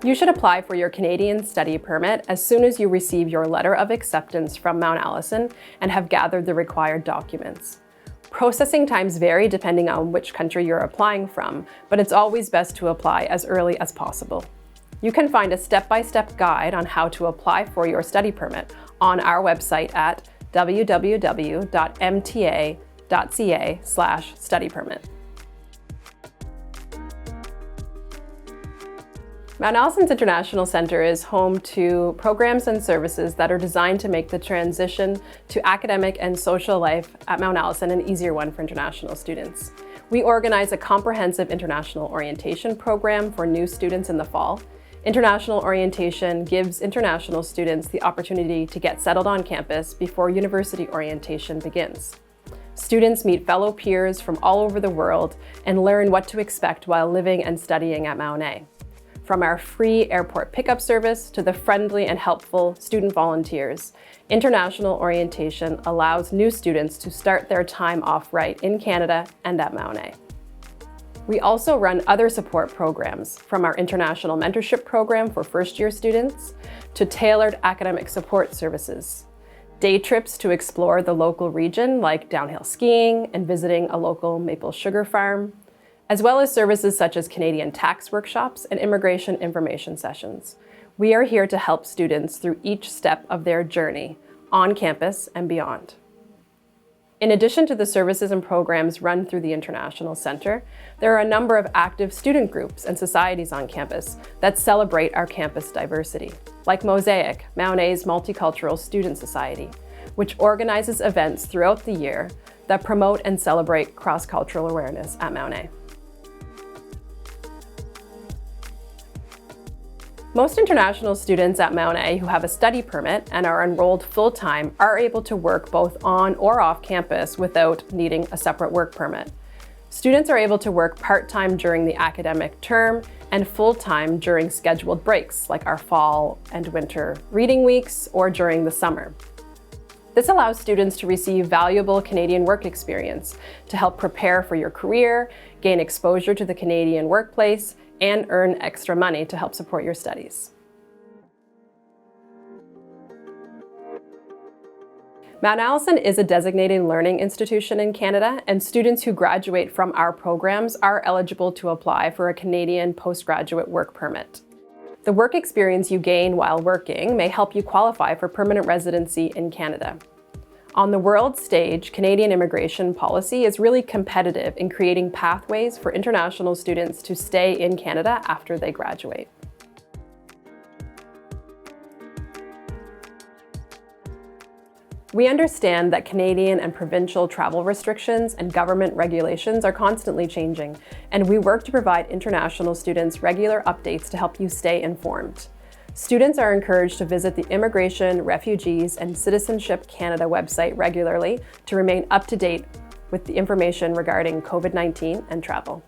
You should apply for your Canadian study permit as soon as you receive your letter of acceptance from Mount Allison and have gathered the required documents. Processing times vary depending on which country you're applying from, but it's always best to apply as early as possible. You can find a step-by-step guide on how to apply for your study permit on our website at www.mta.ca/study-permit. Mount Allison's International Centre is home to programs and services that are designed to make the transition to academic and social life at Mount Allison an easier one for international students. We organize a comprehensive international orientation program for new students in the fall. International orientation gives international students the opportunity to get settled on campus before university orientation begins. Students meet fellow peers from all over the world and learn what to expect while living and studying at Mount A. From our free airport pickup service to the friendly and helpful student volunteers, international orientation allows new students to start their time off right in Canada and at Mount A. We also run other support programs, from our international mentorship program for first-year students to tailored academic support services. Day trips to explore the local region, like downhill skiing and visiting a local maple sugar farm, as well as services such as Canadian tax workshops and immigration information sessions. We are here to help students through each step of their journey, on campus and beyond. In addition to the services and programs run through the International Centre, there are a number of active student groups and societies on campus that celebrate our campus diversity, like Mosaic, Mount A's Multicultural Student Society, which organizes events throughout the year that promote and celebrate cross-cultural awareness at Mount A. Most international students at Mount A who have a study permit and are enrolled full-time are able to work both on or off campus without needing a separate work permit. Students are able to work part-time during the academic term and full-time during scheduled breaks, like our fall and winter reading weeks or during the summer. This allows students to receive valuable Canadian work experience to help prepare for your career, gain exposure to the Canadian workplace, and earn extra money to help support your studies. Mount Allison is a designated learning institution in Canada, and students who graduate from our programs are eligible to apply for a Canadian postgraduate work permit. The work experience you gain while working may help you qualify for permanent residency in Canada. On the world stage, Canadian immigration policy is really competitive in creating pathways for international students to stay in Canada after they graduate. We understand that Canadian and provincial travel restrictions and government regulations are constantly changing, and we work to provide international students regular updates to help you stay informed. Students are encouraged to visit the Immigration, Refugees, and Citizenship Canada website regularly to remain up to date with the information regarding COVID-19 and travel.